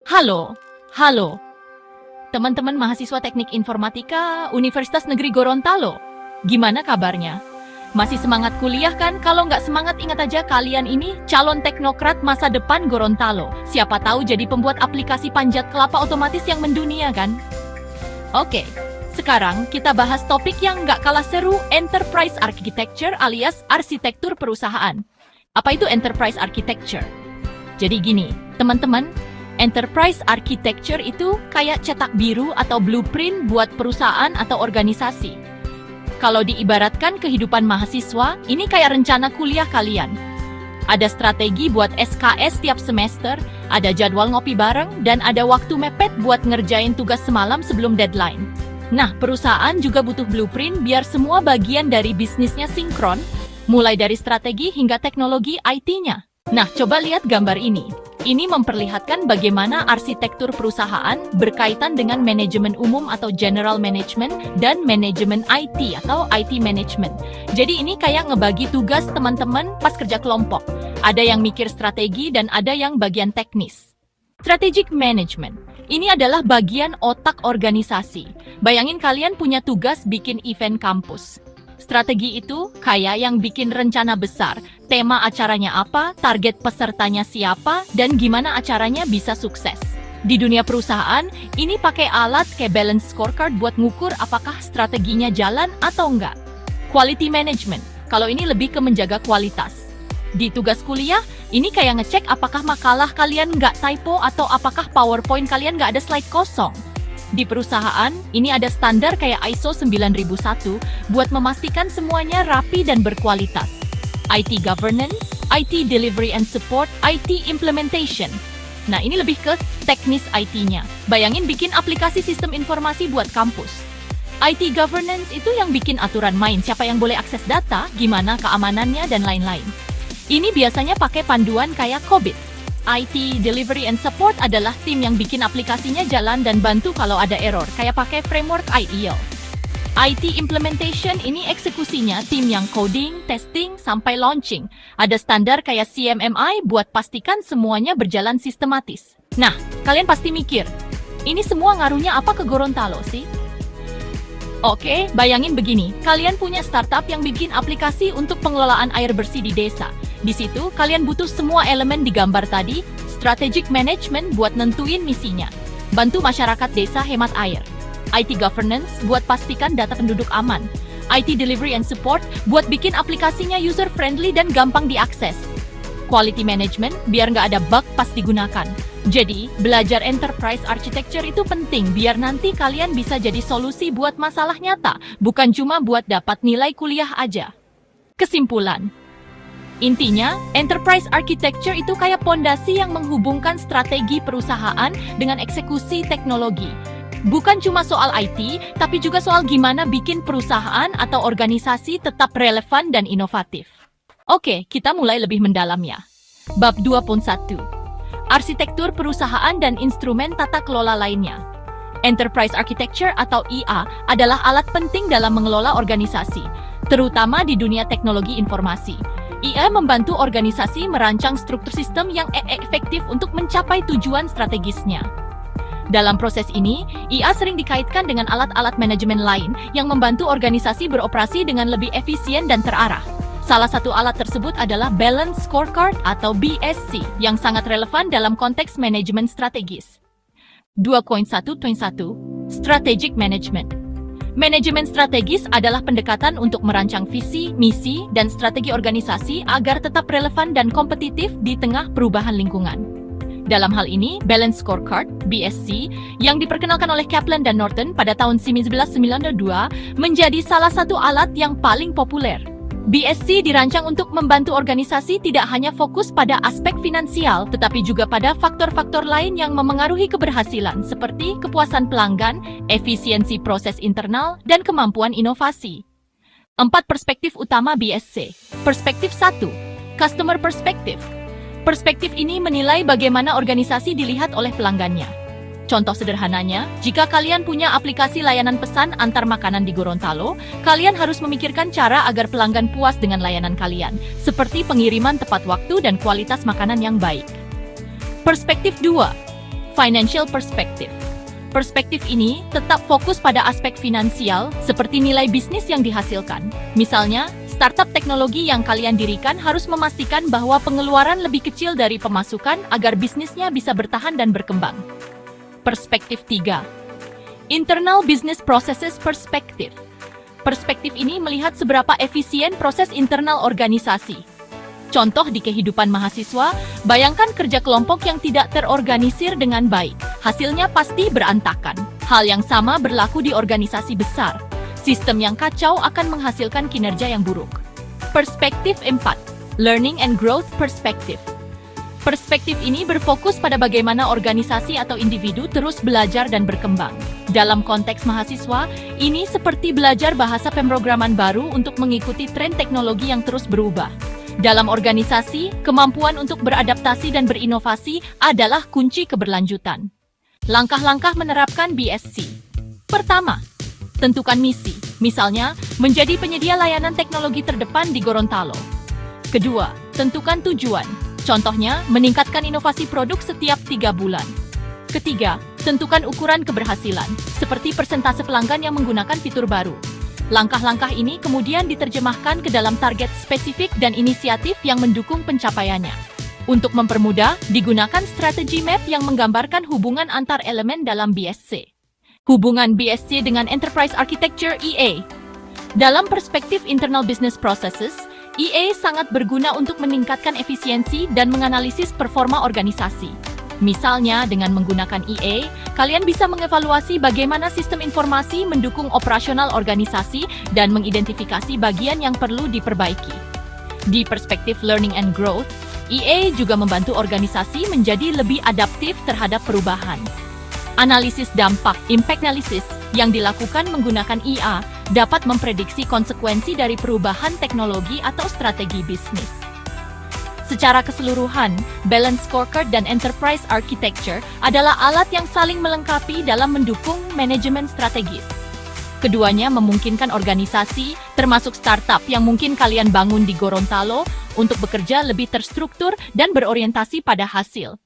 Halo, halo, teman-teman mahasiswa Teknik Informatika Universitas Negeri Gorontalo. Gimana kabarnya? Masih semangat kuliah kan? Kalau nggak semangat ingat aja kalian ini calon teknokrat masa depan Gorontalo. Siapa tahu jadi pembuat aplikasi panjat kelapa otomatis yang mendunia kan? Oke, sekarang kita bahas topik yang nggak kalah seru, Enterprise Architecture alias arsitektur perusahaan. Apa itu Enterprise Architecture? Jadi gini, teman-teman, Enterprise Architecture itu kayak cetak biru atau blueprint buat perusahaan atau organisasi. Kalau diibaratkan kehidupan mahasiswa, ini kayak rencana kuliah kalian. Ada strategi buat SKS tiap semester, ada jadwal ngopi bareng, dan ada waktu mepet buat ngerjain tugas semalam sebelum deadline. Nah, perusahaan juga butuh blueprint biar semua bagian dari bisnisnya sinkron, mulai dari strategi hingga teknologi IT-nya. Nah, coba lihat gambar ini. Ini memperlihatkan bagaimana arsitektur perusahaan berkaitan dengan manajemen umum atau general management dan manajemen IT atau IT management. Jadi ini kayak ngebagi tugas teman-teman pas kerja kelompok. Ada yang mikir strategi dan ada yang bagian teknis. Strategic management. Ini adalah bagian otak organisasi. Bayangin kalian punya tugas bikin event kampus. Strategi itu kayak yang bikin rencana besar, tema acaranya apa, target pesertanya siapa, dan gimana acaranya bisa sukses. Di dunia perusahaan, ini pakai alat kayak balance scorecard buat ngukur apakah strateginya jalan atau enggak. Quality management, kalau ini lebih ke menjaga kualitas. Di tugas kuliah, ini kayak ngecek apakah makalah kalian nggak typo atau apakah PowerPoint kalian nggak ada slide kosong. Di perusahaan, ini ada standar kayak ISO 9001 buat memastikan semuanya rapi dan berkualitas. IT governance, IT delivery and support, IT implementation. Nah, ini lebih ke teknis IT-nya. Bayangin bikin aplikasi sistem informasi buat kampus. IT governance itu yang bikin aturan main, siapa yang boleh akses data, gimana keamanannya, dan lain-lain. Ini biasanya pakai panduan kayak COBIT. IT Delivery and Support adalah tim yang bikin aplikasinya jalan dan bantu kalau ada error, kayak pakai framework IEL. IT Implementation ini eksekusinya tim yang coding, testing, sampai launching. Ada standar kayak CMMI buat pastikan semuanya berjalan sistematis. Nah, kalian pasti mikir, ini semua ngaruhnya apa ke Gorontalo sih? Oke, bayangin begini, kalian punya startup yang bikin aplikasi untuk pengelolaan air bersih di desa. Di situ, kalian butuh semua elemen di gambar tadi, strategic management buat nentuin misinya, bantu masyarakat desa hemat air, IT governance buat pastikan data penduduk aman, IT delivery and support buat bikin aplikasinya user-friendly dan gampang diakses, quality management biar nggak ada bug pas digunakan. Jadi, belajar enterprise architecture itu penting biar nanti kalian bisa jadi solusi buat masalah nyata, bukan cuma buat dapat nilai kuliah aja. Kesimpulan. Intinya, enterprise architecture itu kayak pondasi yang menghubungkan strategi perusahaan dengan eksekusi teknologi. Bukan cuma soal IT, tapi juga soal gimana bikin perusahaan atau organisasi tetap relevan dan inovatif. Oke, kita mulai lebih mendalamnya. Bab 2.1. Arsitektur perusahaan dan instrumen tata kelola lainnya. Enterprise architecture atau IA adalah alat penting dalam mengelola organisasi, terutama di dunia teknologi informasi. IA membantu organisasi merancang struktur sistem yang efektif untuk mencapai tujuan strategisnya. Dalam proses ini, IA sering dikaitkan dengan alat-alat manajemen lain yang membantu organisasi beroperasi dengan lebih efisien dan terarah. Salah satu alat tersebut adalah Balance Scorecard atau BSC yang sangat relevan dalam konteks manajemen strategis. 2.1.1 Strategic Management. Manajemen strategis adalah pendekatan untuk merancang visi, misi, dan strategi organisasi agar tetap relevan dan kompetitif di tengah perubahan lingkungan. Dalam hal ini, Balance Scorecard, BSC, yang diperkenalkan oleh Kaplan dan Norton pada tahun 1992, menjadi salah satu alat yang paling populer. BSC dirancang untuk membantu organisasi tidak hanya fokus pada aspek finansial, tetapi juga pada faktor-faktor lain yang memengaruhi keberhasilan, seperti kepuasan pelanggan, efisiensi proses internal, dan kemampuan inovasi. 4 perspektif utama BSC. Perspektif 1. Customer Perspective. Perspektif ini menilai bagaimana organisasi dilihat oleh pelanggannya. Contoh sederhananya, jika kalian punya aplikasi layanan pesan antar makanan di Gorontalo, kalian harus memikirkan cara agar pelanggan puas dengan layanan kalian, seperti pengiriman tepat waktu dan kualitas makanan yang baik. Perspektif 2. Financial Perspective. Perspektif ini tetap fokus pada aspek finansial seperti nilai bisnis yang dihasilkan. Misalnya, startup teknologi yang kalian dirikan harus memastikan bahwa pengeluaran lebih kecil dari pemasukan agar bisnisnya bisa bertahan dan berkembang. Perspektif 3. Internal Business Processes Perspective. Perspektif ini melihat seberapa efisien proses internal organisasi. Contoh di kehidupan mahasiswa, bayangkan kerja kelompok yang tidak terorganisir dengan baik. Hasilnya pasti berantakan. Hal yang sama berlaku di organisasi besar. Sistem yang kacau akan menghasilkan kinerja yang buruk. Perspektif 4. Learning and Growth Perspective. Perspektif ini berfokus pada bagaimana organisasi atau individu terus belajar dan berkembang. Dalam konteks mahasiswa, ini seperti belajar bahasa pemrograman baru untuk mengikuti tren teknologi yang terus berubah. Dalam organisasi, kemampuan untuk beradaptasi dan berinovasi adalah kunci keberlanjutan. Langkah-langkah menerapkan BSC. Pertama, tentukan misi. Misalnya, menjadi penyedia layanan teknologi terdepan di Gorontalo. Kedua, tentukan tujuan. Contohnya, meningkatkan inovasi produk setiap 3 bulan. Ketiga, tentukan ukuran keberhasilan, seperti persentase pelanggan yang menggunakan fitur baru. Langkah-langkah ini kemudian diterjemahkan ke dalam target spesifik dan inisiatif yang mendukung pencapaiannya. Untuk mempermudah, digunakan strategi map yang menggambarkan hubungan antar elemen dalam BSC. Hubungan BSC dengan Enterprise Architecture EA. Dalam perspektif Internal Business Processes, EA sangat berguna untuk meningkatkan efisiensi dan menganalisis performa organisasi. Misalnya, dengan menggunakan EA, kalian bisa mengevaluasi bagaimana sistem informasi mendukung operasional organisasi dan mengidentifikasi bagian yang perlu diperbaiki. Di perspektif Learning and Growth, EA juga membantu organisasi menjadi lebih adaptif terhadap perubahan. Analisis dampak, impact analysis, yang dilakukan menggunakan IA dapat memprediksi konsekuensi dari perubahan teknologi atau strategi bisnis. Secara keseluruhan, Balanced Scorecard dan Enterprise Architecture adalah alat yang saling melengkapi dalam mendukung manajemen strategis. Keduanya memungkinkan organisasi, termasuk startup yang mungkin kalian bangun di Gorontalo, untuk bekerja lebih terstruktur dan berorientasi pada hasil.